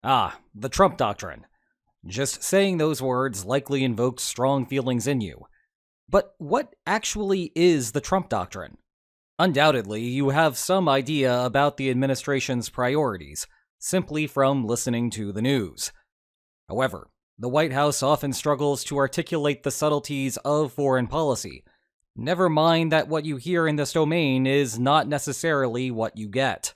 The Trump Doctrine. Just saying those words likely invokes strong feelings in you. But what actually is the Trump Doctrine? Undoubtedly, you have some idea about the administration's priorities, simply from listening to the news. However, the White House often struggles to articulate the subtleties of foreign policy. Never mind that what you hear in this domain is not necessarily what you get.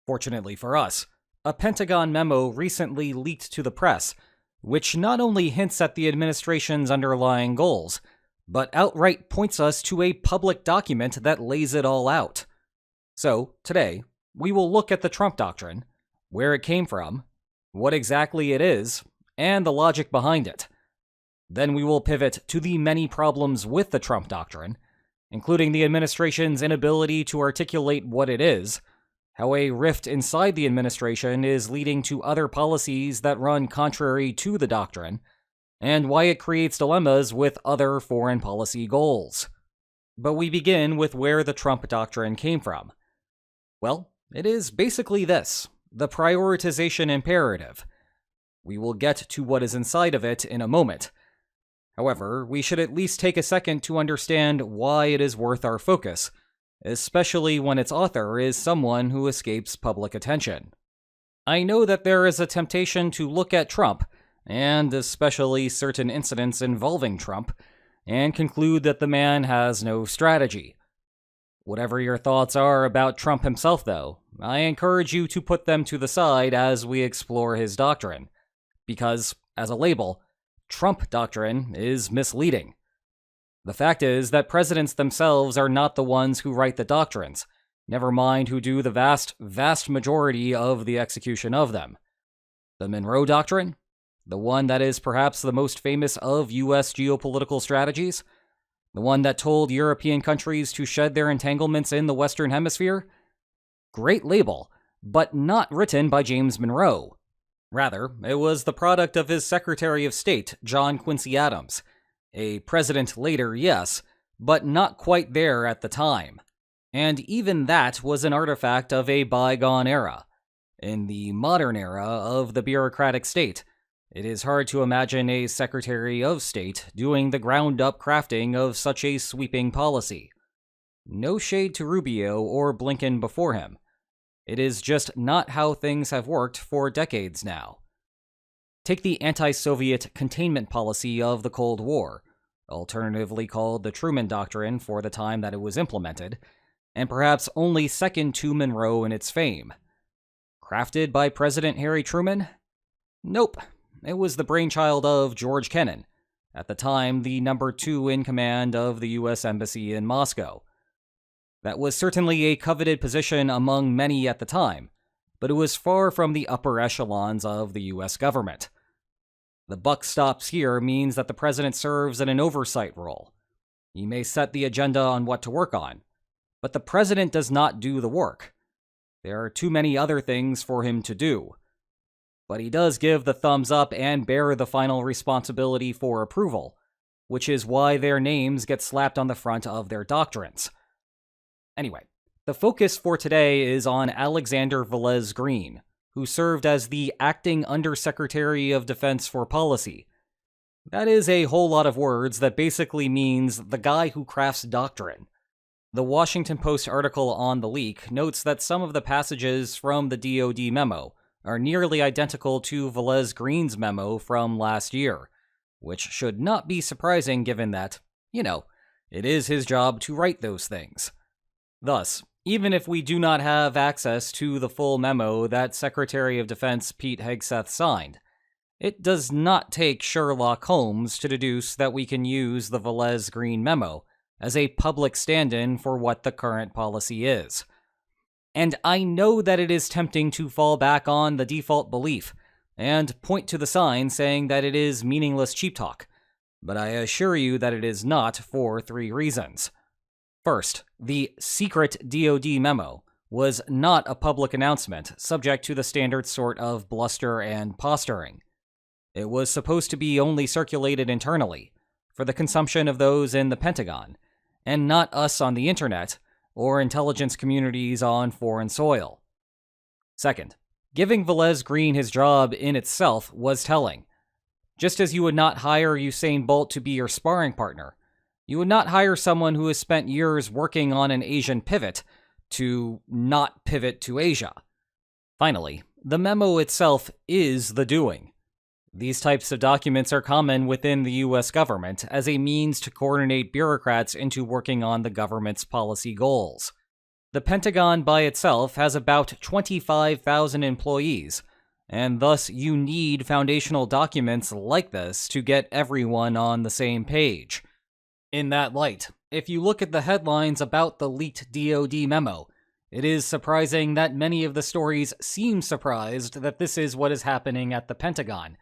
Fortunately for us, a Pentagon memo recently leaked to the press, which not only hints at the administration's underlying goals, but outright points us to a public document that lays it all out. So, today, we will look at the Trump Doctrine, where it came from, what exactly it is, and the logic behind it. Then we will pivot to the many problems with the Trump Doctrine, including the administration's inability to articulate what it is, how a rift inside the administration is leading to other policies that run contrary to the doctrine, and why it creates dilemmas with other foreign policy goals. But we begin with where the Trump Doctrine came from. Well, it is basically this, the prioritization imperative. We will get to what is inside of it in a moment. However, we should at least take a second to understand why it is worth our focus, especially when its author is someone who escapes public attention. I know that there is a temptation to look at Trump, and especially certain incidents involving Trump, and conclude that the man has no strategy. Whatever your thoughts are about Trump himself, though, I encourage you to put them to the side as we explore his doctrine, because, as a label, Trump Doctrine is misleading. The fact is that presidents themselves are not the ones who write the doctrines, never mind who do the vast majority of the execution of them. The Monroe Doctrine? The one that is perhaps the most famous of U.S. geopolitical strategies? The one that told European countries to shed their entanglements in the Western Hemisphere? Great label, but not written by James Monroe. Rather, it was the product of his Secretary of State, John Quincy Adams. A president later, yes, but not quite there at the time. And even that was an artifact of a bygone era. In the modern era of the bureaucratic state, it is hard to imagine a Secretary of State doing the ground-up crafting of such a sweeping policy. No shade to Rubio or Blinken before him. It is just not how things have worked for decades now. Take the anti-Soviet containment policy of the Cold War, alternatively called the Truman Doctrine for the time that it was implemented, and perhaps only second to Monroe in its fame. Crafted by President Harry Truman? Nope. It was the brainchild of George Kennan, at the time the number 2 in command of the U.S. Embassy in Moscow. That was certainly a coveted position among many at the time, but it was far from the upper echelons of the U.S. government. The buck stops here means that the president serves in an oversight role. He may set the agenda on what to work on, but the president does not do the work. There are too many other things for him to do. But he does give the thumbs up and bear the final responsibility for approval, which is why their names get slapped on the front of their doctrines. Anyway, the focus for today is on Alexander Velez Green, who served as the Acting Undersecretary of Defense for Policy. That is a whole lot of words that basically means the guy who crafts doctrine. The Washington Post article on the leak notes that some of the passages from the DoD memo are nearly identical to Velez Green's memo from last year, which should not be surprising given that, it is his job to write those things. Thus, even if we do not have access to the full memo that Secretary of Defense Pete Hegseth signed, it does not take Sherlock Holmes to deduce that we can use the Velez Green memo as a public stand-in for what the current policy is. And I know that it is tempting to fall back on the default belief and point to the sign saying that it is meaningless cheap talk, but I assure you that it is not for 3 reasons. First, the secret DoD memo was not a public announcement subject to the standard sort of bluster and posturing. It was supposed to be only circulated internally, for the consumption of those in the Pentagon, and not us on the internet or intelligence communities on foreign soil. Second, Giving Velez Green his job in itself was telling. Just as you would not hire Usain Bolt to be your sparring partner, you would not hire someone who has spent years working on an Asian pivot to not pivot to Asia. Finally, the memo itself is the doing. These types of documents are common within the US government as a means to coordinate bureaucrats into working on the government's policy goals. The Pentagon by itself has about 25,000 employees, and thus you need foundational documents like this to get everyone on the same page. In that light, if you look at the headlines about the leaked DoD memo, it is surprising that many of the stories seem surprised that this is what is happening at the Pentagon,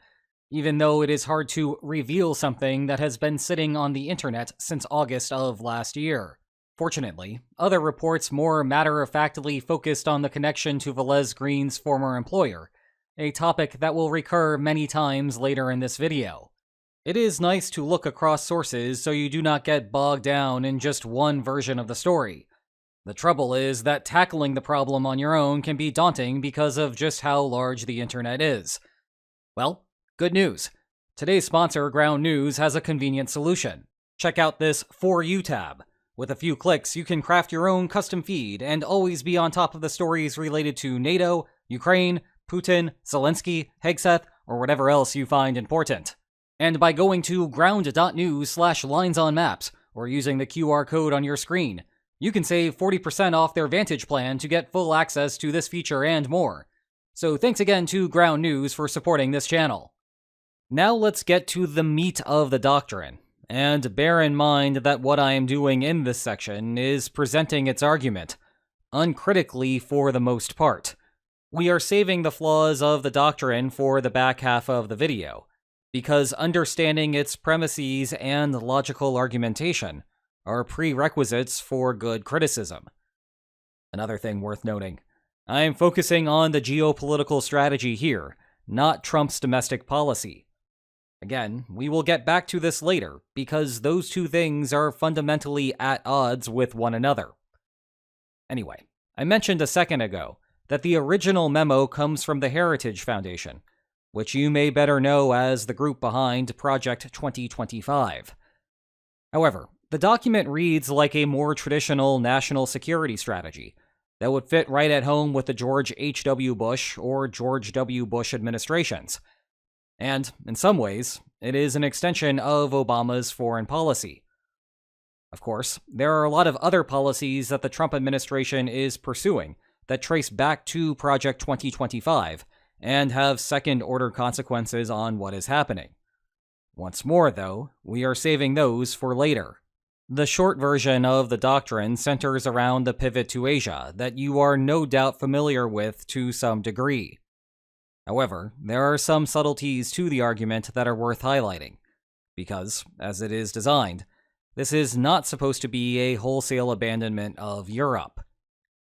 even though it is hard to reveal something that has been sitting on the internet since August of last year. Fortunately, other reports more matter-of-factly focused on the connection to Velez Green's former employer, a topic that will recur many times later in this video. It is nice to look across sources so you do not get bogged down in just one version of the story. The trouble is that tackling the problem on your own can be daunting because of just how large the internet is. Well, good news. Today's sponsor, Ground News, has a convenient solution. Check out this For You tab. With a few clicks, you can craft your own custom feed and always be on top of the stories related to NATO, Ukraine, Putin, Zelensky, Hegseth, or whatever else you find important. And by going to ground.news/linesonmaps or using the QR code on your screen, you can save 40% off their Vantage plan to get full access to this feature and more. So thanks again to Ground News for supporting this channel. Now let's get to the meat of the doctrine, and bear in mind that what I am doing in this section is presenting its argument, uncritically for the most part. We are saving the flaws of the doctrine for the back half of the video, because understanding its premises and logical argumentation are prerequisites for good criticism. Another thing worth noting, I am focusing on the geopolitical strategy here, not Trump's domestic policy. Again, we will get back to this later, because those two things are fundamentally at odds with one another. Anyway, I mentioned a second ago that the original memo comes from the Heritage Foundation, which you may better know as the group behind Project 2025. However, the document reads like a more traditional national security strategy that would fit right at home with the George H.W. Bush or George W. Bush administrations. And, in some ways, it is an extension of Obama's foreign policy. Of course, there are a lot of other policies that the Trump administration is pursuing that trace back to Project 2025 and have second-order consequences on what is happening. Once more, though, we are saving those for later. The short version of the doctrine centers around the pivot to Asia that you are no doubt familiar with to some degree. However, there are some subtleties to the argument that are worth highlighting, because, as it is designed, this is not supposed to be a wholesale abandonment of Europe.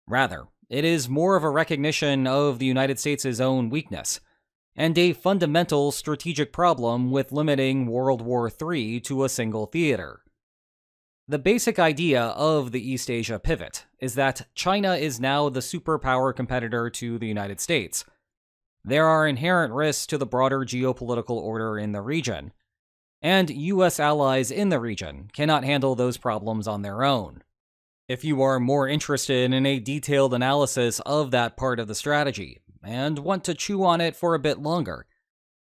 Rather, it is more of a recognition of the United States' own weakness, and a fundamental strategic problem with limiting World War III to a single theater. The basic idea of the East Asia pivot is that China is now the superpower competitor to the United States. There are inherent risks to the broader geopolitical order in the region, and US allies in the region cannot handle those problems on their own. If you are more interested in a detailed analysis of that part of the strategy, and want to chew on it for a bit longer,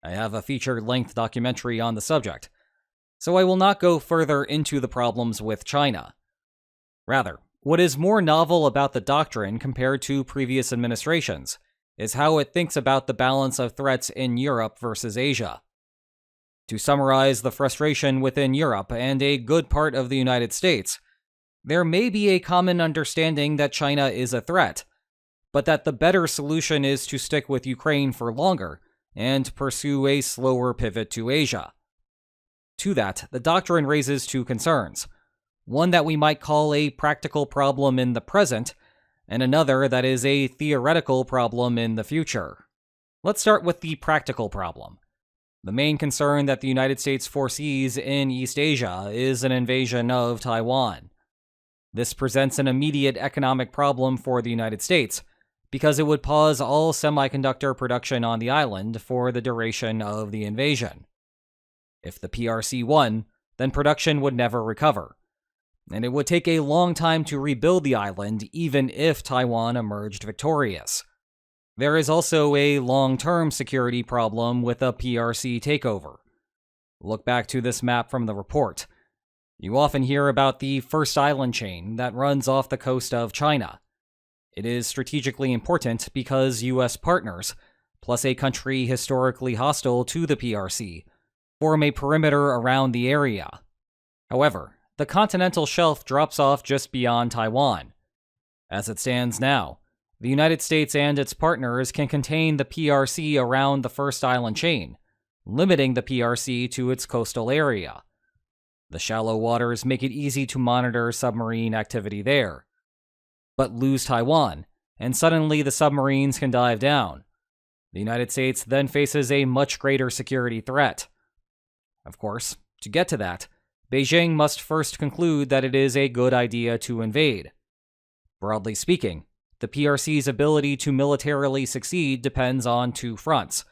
I have a feature-length documentary on the subject, so I will not go further into the problems with China. Rather, what is more novel about the doctrine compared to previous administrations is how it thinks about the balance of threats in Europe versus Asia. To summarize the frustration within Europe and a good part of the United States, there may be a common understanding that China is a threat, but that the better solution is to stick with Ukraine for longer and pursue a slower pivot to Asia. To that, the doctrine raises two concerns, one that we might call a practical problem in the present, and another that is a theoretical problem in the future. Let's start with the practical problem. The main concern that the United States foresees in East Asia is an invasion of Taiwan. This presents an immediate economic problem for the United States, because it would pause all semiconductor production on the island for the duration of the invasion. If the PRC won, then production would never recover, and it would take a long time to rebuild the island even if Taiwan emerged victorious. There is also a long-term security problem with a PRC takeover. Look back to this map from the report. You often hear about the first island chain that runs off the coast of China. It is strategically important because U.S. partners, plus a country historically hostile to the PRC, form a perimeter around the area. However, the continental shelf drops off just beyond Taiwan. As it stands now, the United States and its partners can contain the PRC around the first island chain, limiting the PRC to its coastal area. The shallow waters make it easy to monitor submarine activity there. But lose Taiwan, and suddenly the submarines can dive down. The United States then faces a much greater security threat. Of course, to get to that, Beijing must first conclude that it is a good idea to invade. Broadly speaking, the PRC's ability to militarily succeed depends on two fronts: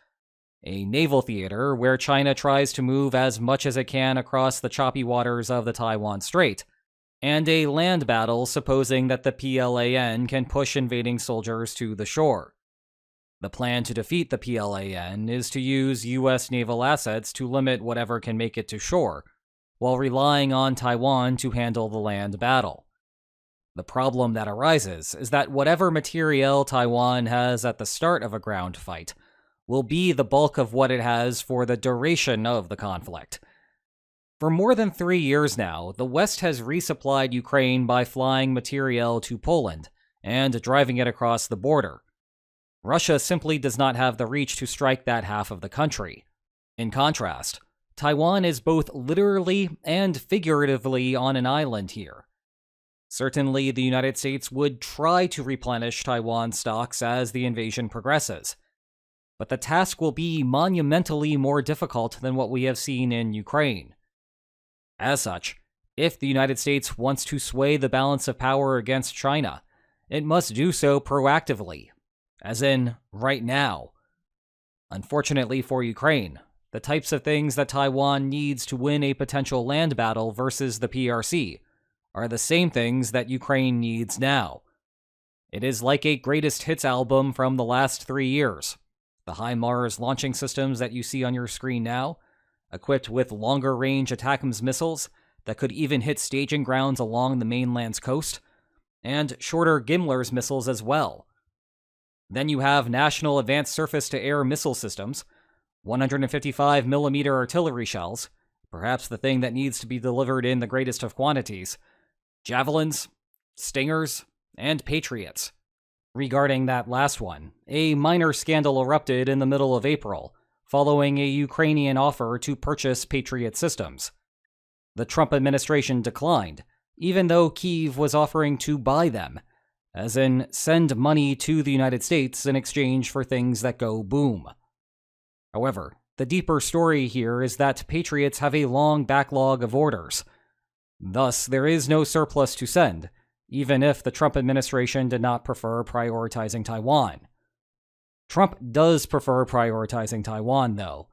a naval theater where China tries to move as much as it can across the choppy waters of the Taiwan Strait, and a land battle supposing that the PLAN can push invading soldiers to the shore. The plan to defeat the PLAN is to use U.S. naval assets to limit whatever can make it to shore, while relying on Taiwan to handle the land battle. The problem that arises is that whatever materiel Taiwan has at the start of a ground fight will be the bulk of what it has for the duration of the conflict. For more than 3 years now, the West has resupplied Ukraine by flying materiel to Poland and driving it across the border. Russia simply does not have the reach to strike that half of the country. In contrast, Taiwan is both literally and figuratively on an island here. Certainly, the United States would try to replenish Taiwan's stocks as the invasion progresses, but the task will be monumentally more difficult than what we have seen in Ukraine. As such, if the United States wants to sway the balance of power against China, it must do so proactively, as in right now. Unfortunately for Ukraine, the types of things that Taiwan needs to win a potential land battle versus the PRC are the same things that Ukraine needs now. It is like a greatest hits album from the last 3 years. The HIMARS launching systems that you see on your screen now, equipped with longer-range ATACMS missiles that could even hit staging grounds along the mainland's coast, and shorter GMLRS missiles as well. Then you have National Advanced Surface-to-Air Missile Systems, 155mm artillery shells, perhaps the thing that needs to be delivered in the greatest of quantities, Javelins, Stingers, and Patriots. Regarding that last one, a minor scandal erupted in the middle of April, following a Ukrainian offer to purchase Patriot systems. The Trump administration declined, even though Kyiv was offering to buy them, as in send money to the United States in exchange for things that go boom. However, the deeper story here is that Patriots have a long backlog of orders. Thus, there is no surplus to send, even if the Trump administration did not prefer prioritizing Taiwan. Trump does prefer prioritizing Taiwan, though,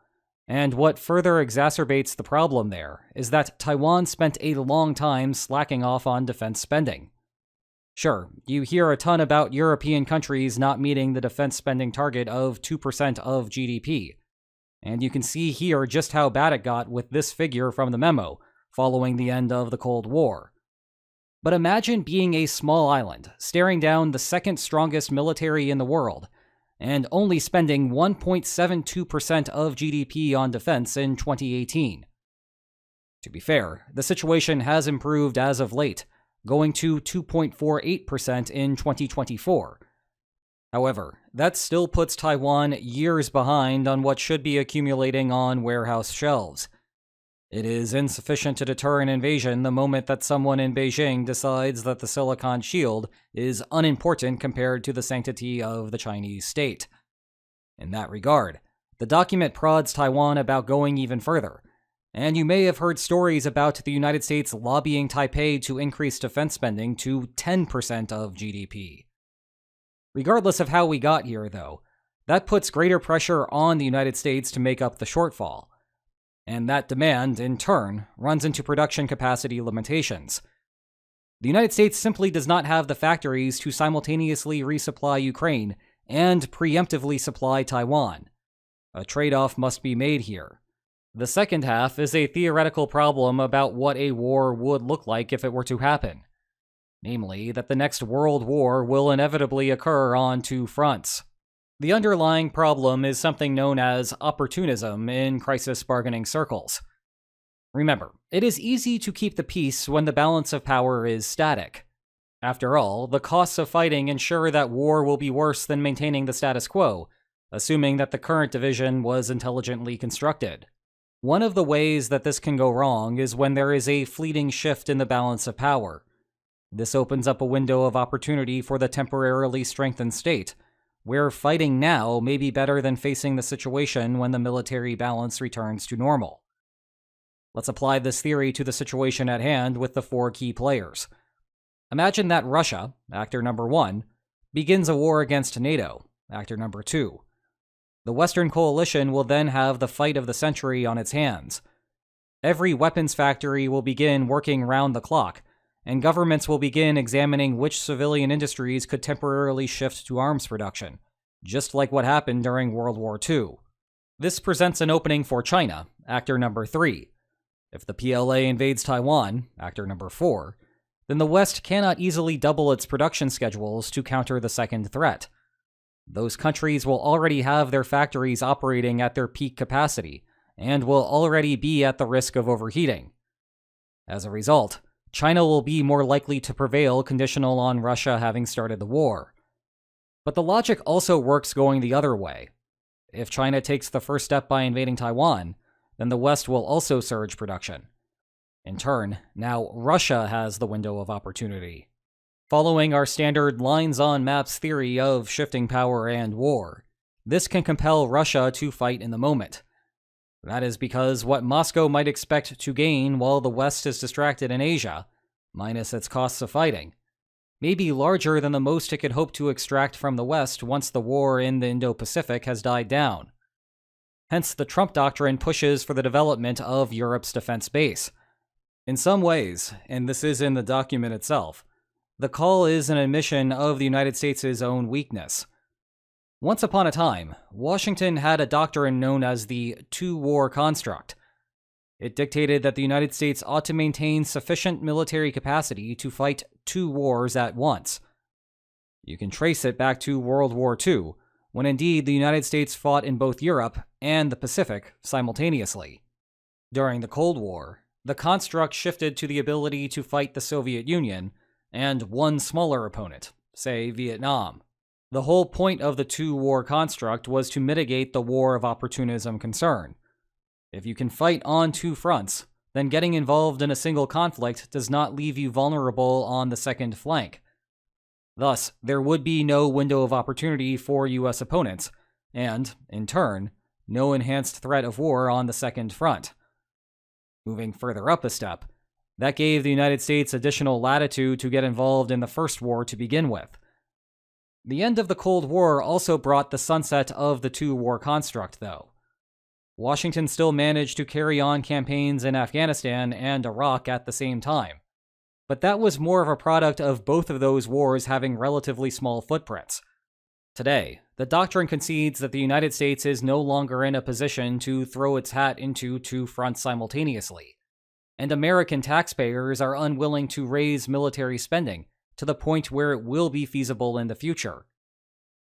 and what further exacerbates the problem there is that Taiwan spent a long time slacking off on defense spending. Sure, you hear a ton about European countries not meeting the defense spending target of 2% of GDP, and you can see here just how bad it got with this figure from the memo following the end of the Cold War. But imagine being a small island, staring down the second strongest military in the world, and only spending 1.72% of GDP on defense in 2018. To be fair, the situation has improved as of late, going to 2.48% in 2024. However, that still puts Taiwan years behind on what should be accumulating on warehouse shelves. It is insufficient to deter an invasion the moment that someone in Beijing decides that the Silicon Shield is unimportant compared to the sanctity of the Chinese state. In that regard, the document prods Taiwan about going even further, and you may have heard stories about the United States lobbying Taipei to increase defense spending to 10% of GDP. Regardless of how we got here, though, that puts greater pressure on the United States to make up the shortfall. And that demand, in turn, runs into production capacity limitations. The United States simply does not have the factories to simultaneously resupply Ukraine and preemptively supply Taiwan. A trade-off must be made here. The second half is a theoretical problem about what a war would look like if it were to happen. Namely, that the next world war will inevitably occur on two fronts. The underlying problem is something known as opportunism in crisis bargaining circles. Remember, it is easy to keep the peace when the balance of power is static. After all, the costs of fighting ensure that war will be worse than maintaining the status quo, assuming that the current division was intelligently constructed. One of the ways that this can go wrong is when there is a fleeting shift in the balance of power. This opens up a window of opportunity for the temporarily strengthened state, where fighting now may be better than facing the situation when the military balance returns to normal. Let's apply this theory to the situation at hand with the four key players. Imagine that Russia, actor number 1, begins a war against NATO, actor number 2. The Western coalition will then have the fight of the century on its hands. Every weapons factory will begin working round the clock, and governments will begin examining which civilian industries could temporarily shift to arms production, just like what happened during World War II. This presents an opening for China, actor number 3. If the PLA invades Taiwan, actor number 4, then the West cannot easily double its production schedules to counter the second threat. Those countries will already have their factories operating at their peak capacity, and will already be at the risk of overheating. As a result, China will be more likely to prevail conditional on Russia having started the war. But the logic also works going the other way. If China takes the first step by invading Taiwan, then the West will also surge production. In turn, now Russia has the window of opportunity. Following our standard lines-on-maps theory of shifting power and war, this can compel Russia to fight in the moment. That is because what Moscow might expect to gain while the West is distracted in Asia, minus its costs of fighting, may be larger than the most it could hope to extract from the West once the war in the Indo-Pacific has died down. Hence, the Trump Doctrine pushes for the development of Europe's defense base. In some ways, and this is in the document itself, the call is an admission of the United States' own weakness. Once upon a time, Washington had a doctrine known as the two-war construct. It dictated that the United States ought to maintain sufficient military capacity to fight two wars at once. You can trace it back to World War II, when indeed the United States fought in both Europe and the Pacific simultaneously. During the Cold War, the construct shifted to the ability to fight the Soviet Union and one smaller opponent, say Vietnam. The whole point of the two-war construct was to mitigate the war of opportunism concern. If you can fight on two fronts, then getting involved in a single conflict does not leave you vulnerable on the second flank. Thus, there would be no window of opportunity for U.S. opponents, and, in turn, no enhanced threat of war on the second front. Moving further up a step, that gave the United States additional latitude to get involved in the first war to begin with. The end of the Cold War also brought the sunset of the two-war construct, though. Washington still managed to carry on campaigns in Afghanistan and Iraq at the same time, but that was more of a product of both of those wars having relatively small footprints. Today, the doctrine concedes that the United States is no longer in a position to throw its hat into two fronts simultaneously, and American taxpayers are unwilling to raise military spending to the point where it will be feasible in the future.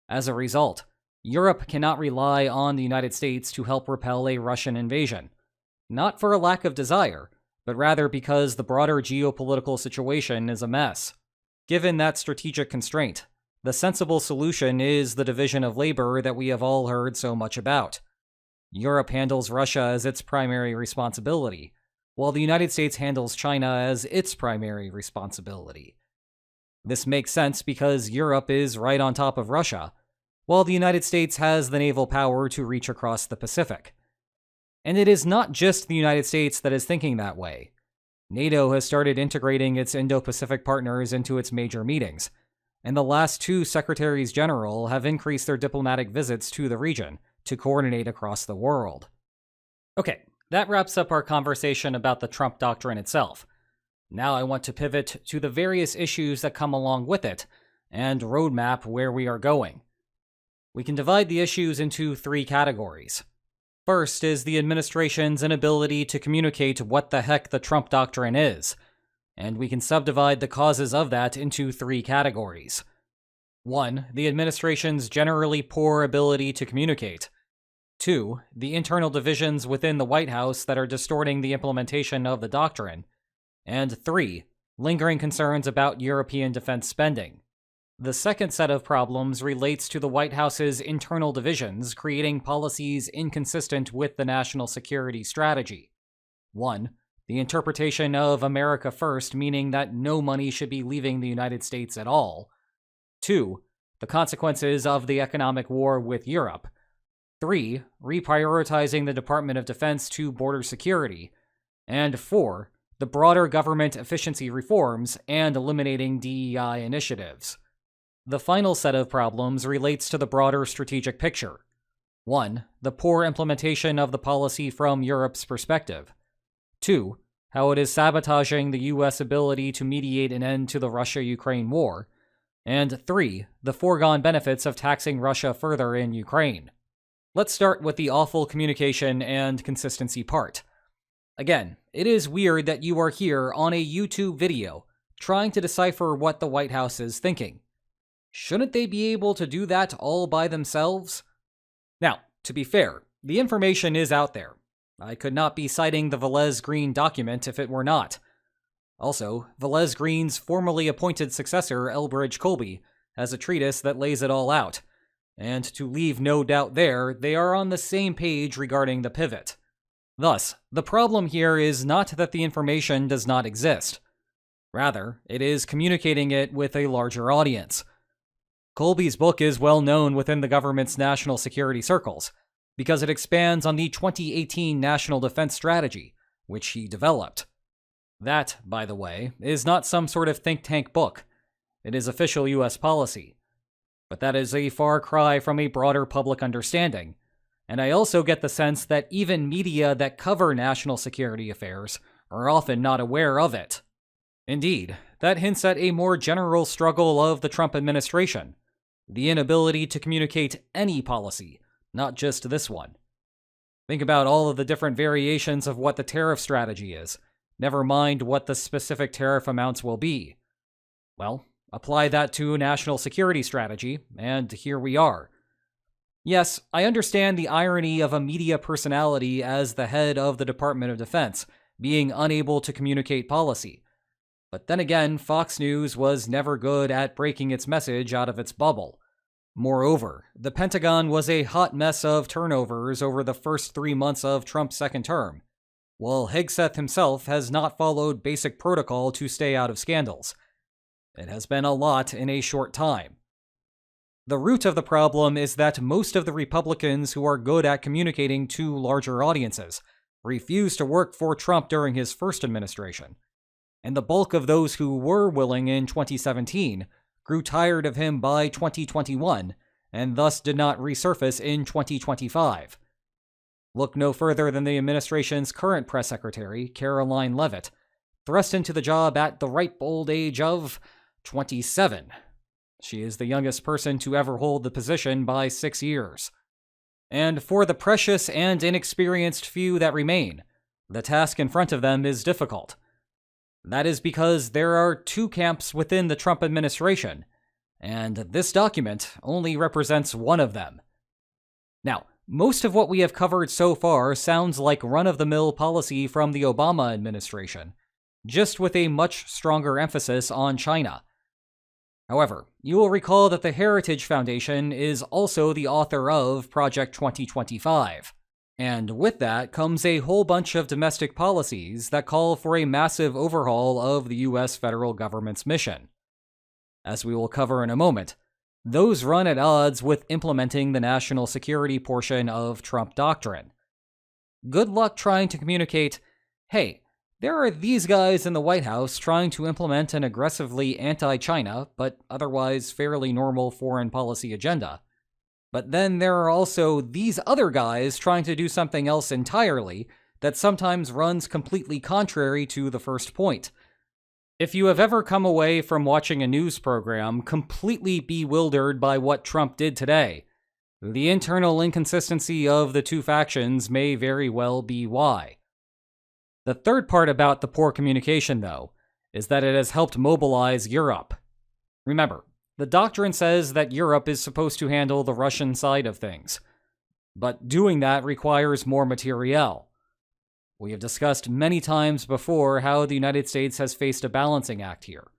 As a result, Europe cannot rely on the United States to help repel a Russian invasion, not for a lack of desire, but rather because the broader geopolitical situation is a mess. Given that strategic constraint, the sensible solution is the division of labor that we have all heard so much about. Europe handles Russia as its primary responsibility, while the United States handles China as its primary responsibility. This makes sense because Europe is right on top of Russia, while the United States has the naval power to reach across the Pacific. And it is not just the United States that is thinking that way. NATO has started integrating its Indo-Pacific partners into its major meetings, and the last two Secretaries General have increased their diplomatic visits to the region to coordinate across the world. Okay, that wraps up our conversation about the Trump Doctrine itself. Now I want to pivot to the various issues that come along with it and roadmap where we are going. We can divide the issues into three categories. First is the administration's inability to communicate what the heck the Trump Doctrine is, and we can subdivide the causes of that into three categories. 1. The administration's generally poor ability to communicate. 2. The internal divisions within the White House that are distorting the implementation of the doctrine. And 3. Lingering concerns about European defense spending. The second set of problems relates to the White House's internal divisions creating policies inconsistent with the national security strategy. 1. The interpretation of America First, meaning that no money should be leaving the United States at all. 2. The consequences of the economic war with Europe. 3. Reprioritizing the Department of Defense to border security. And 4. The broader government efficiency reforms and eliminating DEI initiatives. The final set of problems relates to the broader strategic picture. 1. The poor implementation of the policy from Europe's perspective. 2. How it is sabotaging the U.S. ability to mediate an end to the Russia-Ukraine war. And 3. The foregone benefits of taxing Russia further in Ukraine. Let's start with the awful communication and consistency part. Again, it is weird that you are here on a YouTube video trying to decipher what the White House is thinking. Shouldn't they be able to do that all by themselves? Now, to be fair, the information is out there. I could not be citing the Velez Green document if it were not. Also, Velez Green's formerly appointed successor, Elbridge Colby, has a treatise that lays it all out. And to leave no doubt there, they are on the same page regarding the pivot. Thus, the problem here is not that the information does not exist. Rather, it is communicating it with a larger audience. Colby's book is well known within the government's national security circles because it expands on the 2018 National Defense Strategy, which he developed. That, by the way, is not some sort of think tank book. It is official U.S. policy. But that is a far cry from a broader public understanding, and I also get the sense that even media that cover national security affairs are often not aware of it. Indeed, that hints at a more general struggle of the Trump administration, the inability to communicate any policy, not just this one. Think about all of the different variations of what the tariff strategy is, never mind what the specific tariff amounts will be. Well, apply that to a national security strategy, and here we are. Yes, I understand the irony of a media personality as the head of the Department of Defense being unable to communicate policy. But then again, Fox News was never good at breaking its message out of its bubble. Moreover, the Pentagon was a hot mess of turnovers over the first 3 months of Trump's second term, while Hegseth himself has not followed basic protocol to stay out of scandals. It has been a lot in a short time. The root of the problem is that most of the Republicans who are good at communicating to larger audiences refused to work for Trump during his first administration, and the bulk of those who were willing in 2017 grew tired of him by 2021 and thus did not resurface in 2025. Look no further than the administration's current press secretary, Caroline Leavitt, thrust into the job at the ripe old age of 27. She is the youngest person to ever hold the position by 6 years. And for the precious and inexperienced few that remain, the task in front of them is difficult. That is because there are two camps within the Trump administration, and this document only represents one of them. Now, most of what we have covered so far sounds like run-of-the-mill policy from the Obama administration, just with a much stronger emphasis on China. However, you will recall that the Heritage Foundation is also the author of Project 2025. And with that comes a whole bunch of domestic policies that call for a massive overhaul of the U.S. federal government's mission. As we will cover in a moment, those run at odds with implementing the national security portion of Trump Doctrine. Good luck trying to communicate, hey, There are these guys in the White House trying to implement an aggressively anti-China, but otherwise fairly normal foreign policy agenda. But then there are also these other guys trying to do something else entirely that sometimes runs completely contrary to the first point. If you have ever come away from watching a news program completely bewildered by what Trump did today, the internal inconsistency of the two factions may very well be why. The third part about the poor communication, though, is that it has helped mobilize Europe. Remember, the doctrine says that Europe is supposed to handle the Russian side of things, but doing that requires more materiel. We have discussed many times before how the United States has faced a balancing act here.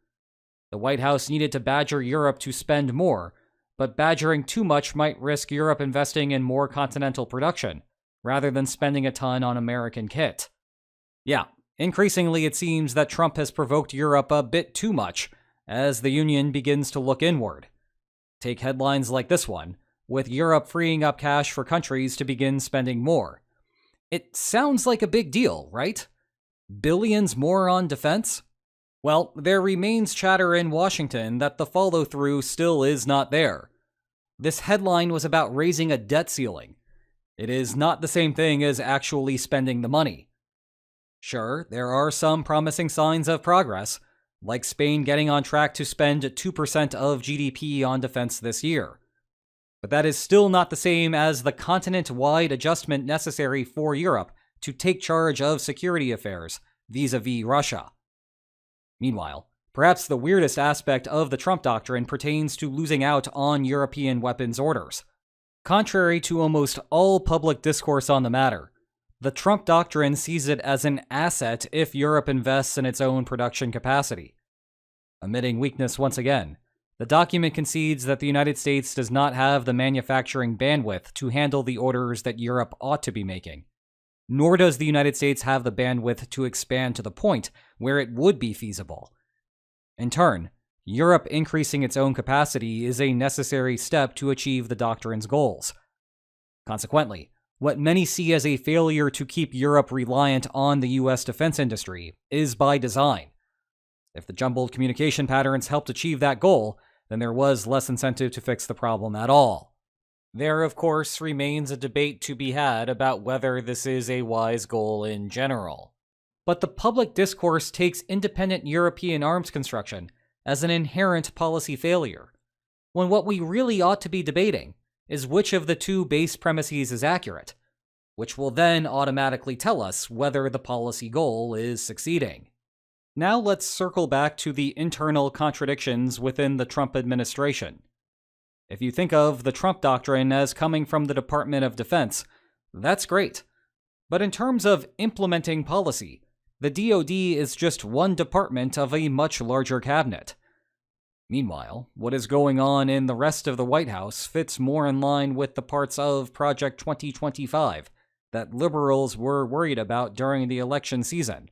The White House needed to badger Europe to spend more, but badgering too much might risk Europe investing in more continental production, rather than spending a ton on American kit. Yeah, increasingly it seems that Trump has provoked Europe a bit too much as the Union begins to look inward. Take headlines like this one, with Europe freeing up cash for countries to begin spending more. It sounds like a big deal, right? Billions more on defense? Well, there remains chatter in Washington that the follow-through still is not there. This headline was about raising a debt ceiling. It is not the same thing as actually spending the money. Sure, there are some promising signs of progress, like Spain getting on track to spend 2% of GDP on defense this year. But that is still not the same as the continent-wide adjustment necessary for Europe to take charge of security affairs vis-a-vis Russia. Meanwhile, perhaps the weirdest aspect of the Trump doctrine pertains to losing out on European weapons orders. Contrary to almost all public discourse on the matter, the Trump doctrine sees it as an asset if Europe invests in its own production capacity. Admitting weakness once again, the document concedes that the United States does not have the manufacturing bandwidth to handle the orders that Europe ought to be making. Nor does the United States have the bandwidth to expand to the point where it would be feasible. In turn, Europe increasing its own capacity is a necessary step to achieve the doctrine's goals. Consequently, what many see as a failure to keep Europe reliant on the US defense industry is by design. If the jumbled communication patterns helped achieve that goal, then there was less incentive to fix the problem at all. There, of course, remains a debate to be had about whether this is a wise goal in general. But the public discourse takes independent European arms construction as an inherent policy failure, when what we really ought to be debating is which of the two base premises is accurate, which will then automatically tell us whether the policy goal is succeeding. Now let's circle back to the internal contradictions within the Trump administration. If you think of the Trump doctrine as coming from the Department of Defense, that's great. But in terms of implementing policy, the DoD is just one department of a much larger cabinet. Meanwhile, what is going on in the rest of the White House fits more in line with the parts of Project 2025 that liberals were worried about during the election season.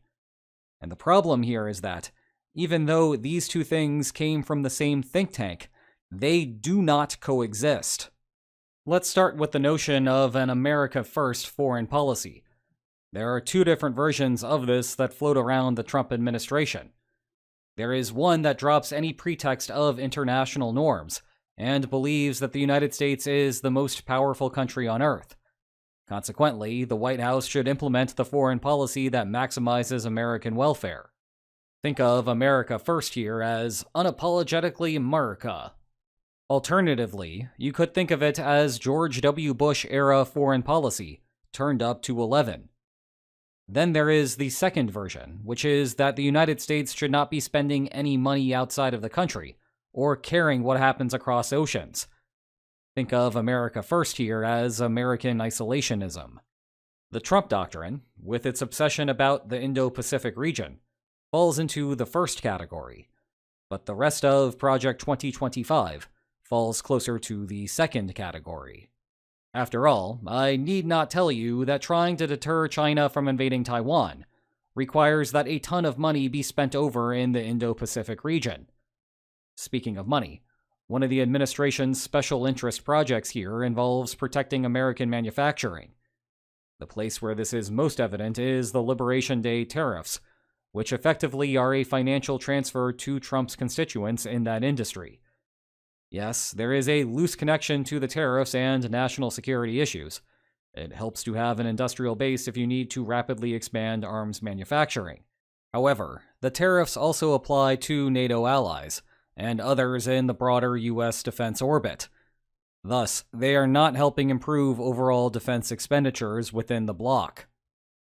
And the problem here is that, even though these two things came from the same think tank, they do not coexist. Let's start with the notion of an America First foreign policy. There are two different versions of this that float around the Trump administration. There is one that drops any pretext of international norms and believes that the United States is the most powerful country on earth. Consequently, the White House should implement the foreign policy that maximizes American welfare. Think of America First here as unapologetically America. Alternatively, you could think of it as George W. Bush-era foreign policy, turned up to 11. Then there is the second version, which is that the United States should not be spending any money outside of the country, or caring what happens across oceans. Think of America First here as American isolationism. The Trump doctrine, with its obsession about the Indo-Pacific region, falls into the first category, but the rest of Project 2025 falls closer to the second category. After all, I need not tell you that trying to deter China from invading Taiwan requires that a ton of money be spent over in the Indo-Pacific region. Speaking of money, one of the administration's special interest projects here involves protecting American manufacturing. The place where this is most evident is the Liberation Day tariffs, which effectively are a financial transfer to Trump's constituents in that industry. Yes, there is a loose connection to the tariffs and national security issues. It helps to have an industrial base if you need to rapidly expand arms manufacturing. However, the tariffs also apply to NATO allies and others in the broader U.S. defense orbit. Thus, they are not helping improve overall defense expenditures within the bloc.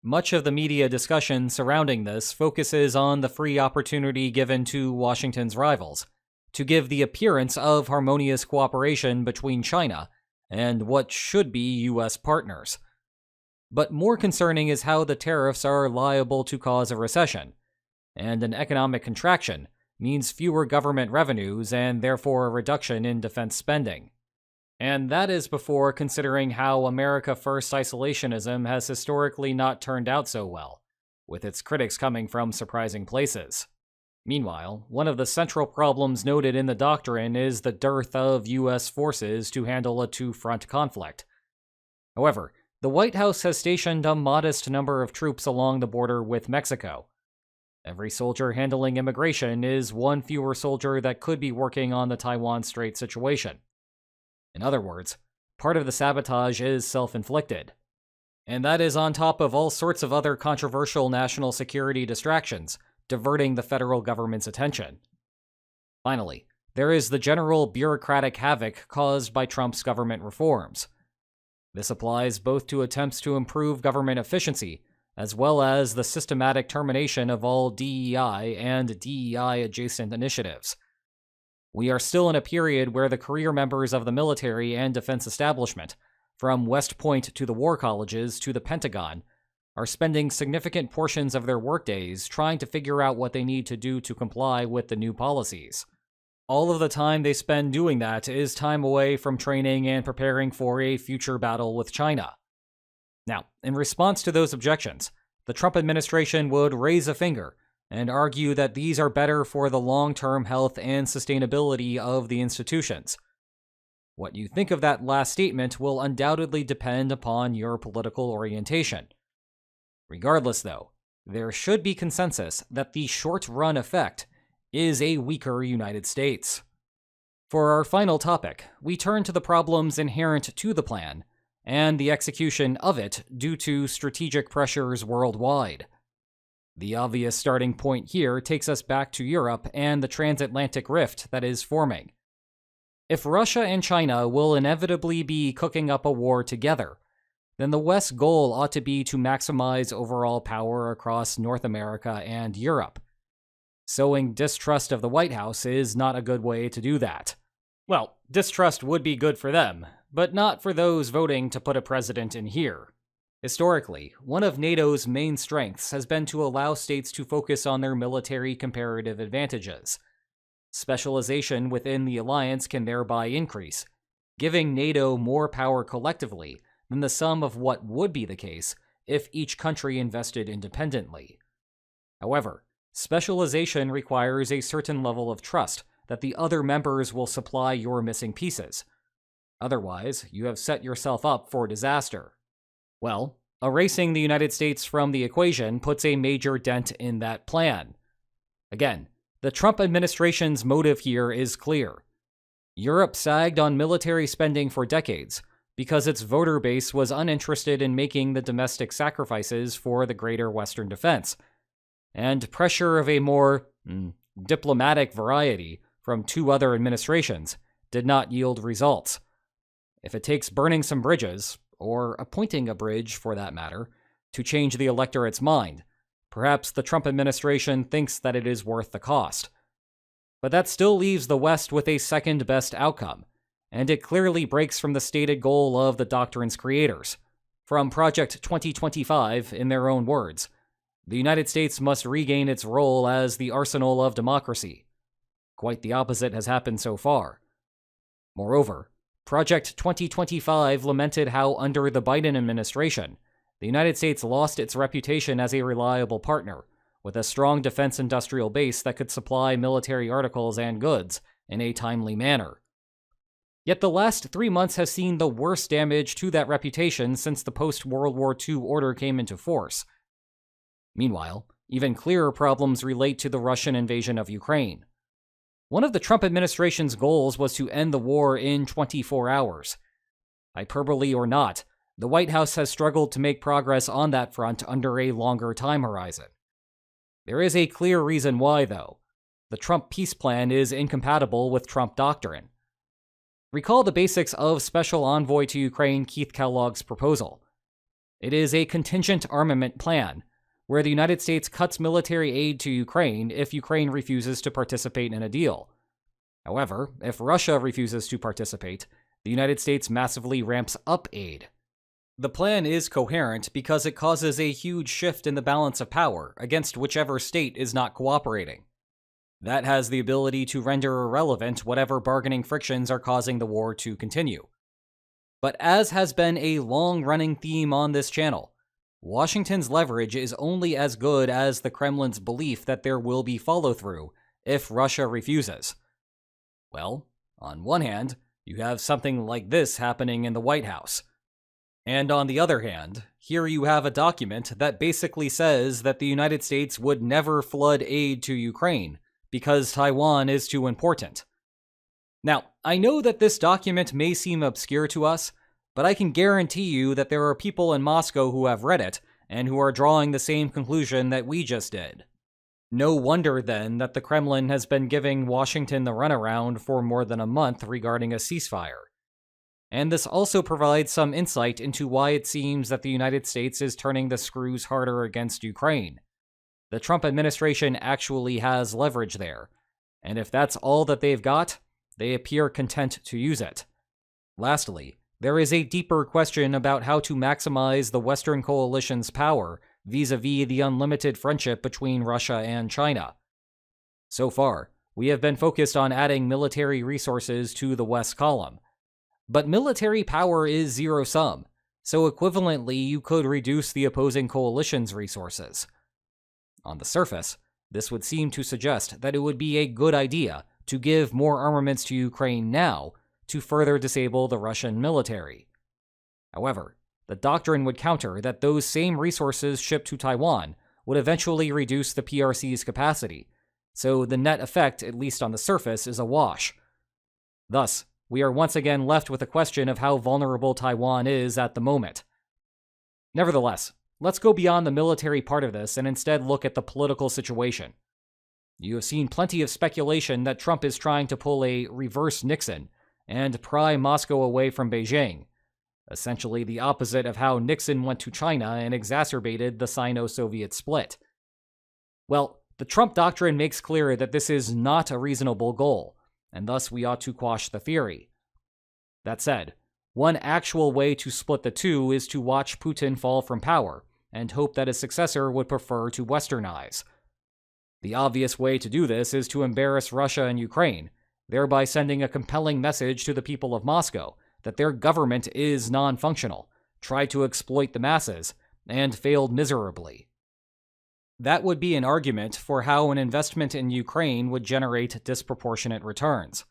Much of the media discussion surrounding this focuses on the free opportunity given to Washington's rivals to give the appearance of harmonious cooperation between China and what should be U.S. partners. But more concerning is how the tariffs are liable to cause a recession, and an economic contraction means fewer government revenues and therefore a reduction in defense spending. And that is before considering how America First isolationism has historically not turned out so well, with its critics coming from surprising places. Meanwhile, one of the central problems noted in the doctrine is the dearth of U.S. forces to handle a two-front conflict. However, the White House has stationed a modest number of troops along the border with Mexico. Every soldier handling immigration is one fewer soldier that could be working on the Taiwan Strait situation. In other words, part of the sabotage is self-inflicted. And that is on top of all sorts of other controversial national security distractions, diverting the federal government's attention. Finally, there is the general bureaucratic havoc caused by Trump's government reforms. This applies both to attempts to improve government efficiency, as well as the systematic termination of all DEI and DEI-adjacent initiatives. We are still in a period where the career members of the military and defense establishment, from West Point to the war colleges to the Pentagon, are spending significant portions of their workdays trying to figure out what they need to do to comply with the new policies. All of the time they spend doing that is time away from training and preparing for a future battle with China. Now, in response to those objections, the Trump administration would raise a finger and argue that these are better for the long-term health and sustainability of the institutions. What you think of that last statement will undoubtedly depend upon your political orientation. Regardless, though, there should be consensus that the short-run effect is a weaker United States. For our final topic, we turn to the problems inherent to the plan and the execution of it due to strategic pressures worldwide. The obvious starting point here takes us back to Europe and the transatlantic rift that is forming. If Russia and China will inevitably be cooking up a war together, then the West's goal ought to be to maximize overall power across North America and Europe. Sowing distrust of the White House is not a good way to do that. Well, distrust would be good for them, but not for those voting to put a president in here. Historically, one of NATO's main strengths has been to allow states to focus on their military comparative advantages. Specialization within the alliance can thereby increase, giving NATO more power collectively than the sum of what would be the case if each country invested independently. However, specialization requires a certain level of trust that the other members will supply your missing pieces. Otherwise, you have set yourself up for disaster. Well, erasing the United States from the equation puts a major dent in that plan. Again, the Trump administration's motive here is clear. Europe sagged on military spending for decades because its voter base was uninterested in making the domestic sacrifices for the greater Western defense, and pressure of a more diplomatic variety from two other administrations did not yield results. If it takes burning some bridges, or appointing a bridge for that matter, to change the electorate's mind, perhaps the Trump administration thinks that it is worth the cost. But that still leaves the West with a second-best outcome, and it clearly breaks from the stated goal of the doctrine's creators. From Project 2025, in their own words, the United States must regain its role as the arsenal of democracy. Quite the opposite has happened so far. Moreover, Project 2025 lamented how under the Biden administration, the United States lost its reputation as a reliable partner, with a strong defense industrial base that could supply military articles and goods in a timely manner. Yet the last 3 months has seen the worst damage to that reputation since the post-World War II order came into force. Meanwhile, Even clearer problems relate to the Russian invasion of Ukraine. One of the Trump administration's goals was to end the war in 24 hours. Hyperbole or not, the White House has struggled to make progress on that front under a longer time horizon. There is a clear reason why, though. The Trump peace plan is incompatible with Trump doctrine. Recall the basics of Special Envoy to Ukraine Keith Kellogg's proposal. It is a contingent armament plan, where the United States cuts military aid to Ukraine if Ukraine refuses to participate in a deal. However, if Russia refuses to participate, the United States massively ramps up aid. The plan is coherent because it causes a huge shift in the balance of power against whichever state is not cooperating. That has the ability to render irrelevant whatever bargaining frictions are causing the war to continue. But as has been a long-running theme on this channel, Washington's leverage is only as good as the Kremlin's belief that there will be follow-through if Russia refuses. Well, on one hand, you have something like this happening in the White House. And on the other hand, here you have a document that basically says that the United States would never flood aid to Ukraine because Taiwan is too important. Now, I know that this document may seem obscure to us, but I can guarantee you that there are people in Moscow who have read it and who are drawing the same conclusion that we just did. No wonder, then, that the Kremlin has been giving Washington the runaround for more than a month regarding a ceasefire. And this also provides some insight into why it seems that the United States is turning the screws harder against Ukraine. The Trump administration actually has leverage there, and if that's all that they've got, they appear content to use it. Lastly, there is a deeper question about how to maximize the Western coalition's power vis-a-vis the unlimited friendship between Russia and China. So far, we have been focused on adding military resources to the West column. But military power is zero-sum, so equivalently you could reduce the opposing coalition's resources. On the surface, this would seem to suggest that it would be a good idea to give more armaments to Ukraine now to further disable the Russian military. However, the doctrine would counter that those same resources shipped to Taiwan would eventually reduce the PRC's capacity, so the net effect, at least on the surface, is a wash. Thus, we are once again left with the question of how vulnerable Taiwan is at the moment. Nevertheless, let's go beyond the military part of this and instead look at the political situation. You have seen plenty of speculation that Trump is trying to pull a reverse Nixon and pry Moscow away from Beijing, essentially the opposite of how Nixon went to China and exacerbated the Sino-Soviet split. Well, the Trump doctrine makes clear that this is not a reasonable goal, and thus we ought to quash the theory. That said, one actual way to split the two is to watch Putin fall from power and hope that his successor would prefer to westernize. The obvious way to do this is to embarrass Russia and Ukraine, thereby sending a compelling message to the people of Moscow that their government is non-functional, tried to exploit the masses, and failed miserably. That would be an argument for how an investment in Ukraine would generate disproportionate returns.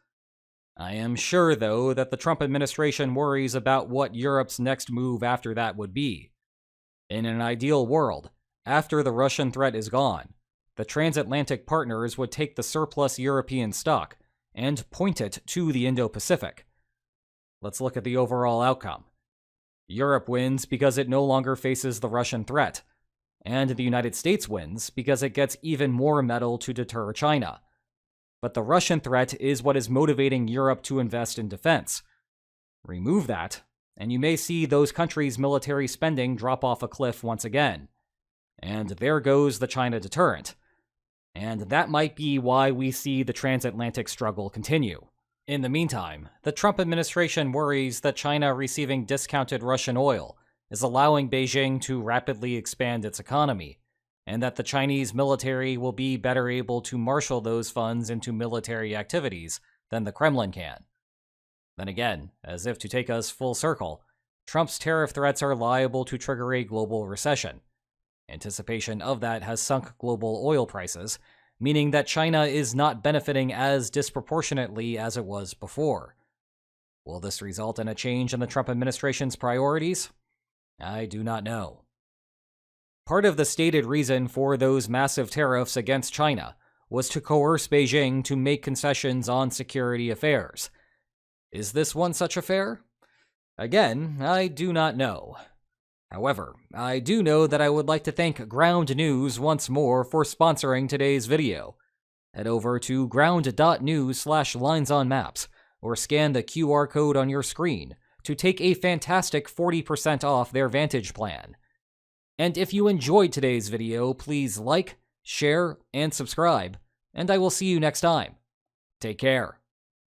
I am sure, though, that the Trump administration worries about what Europe's next move after that would be. In an ideal world, after the Russian threat is gone, the transatlantic partners would take the surplus European stock and point it to the Indo-Pacific. Let's look at the overall outcome. Europe wins because it no longer faces the Russian threat, and the United States wins because it gets even more metal to deter China. But the Russian threat is what is motivating Europe to invest in defense. Remove that, and you may see those countries' military spending drop off a cliff once again. And there goes the China deterrent. And that might be why we see the transatlantic struggle continue. In the meantime, the Trump administration worries that China receiving discounted Russian oil is allowing Beijing to rapidly expand its economy, and that the Chinese military will be better able to marshal those funds into military activities than the Kremlin can. Then again, as if to take us full circle, Trump's tariff threats are liable to trigger a global recession. Anticipation of that has sunk global oil prices, meaning that China is not benefiting as disproportionately as it was before. Will this result in a change in the Trump administration's priorities? I do not know. Part of the stated reason for those massive tariffs against China was to coerce Beijing to make concessions on security affairs. Is this one such affair? Again, I do not know. However, I do know that I would like to thank Ground News once more for sponsoring today's video. Head over to ground.news/linesonmaps or scan the QR code on your screen to take a fantastic 40% off their Vantage plan. And if you enjoyed today's video, please like, share, and subscribe, and I will see you next time. Take care.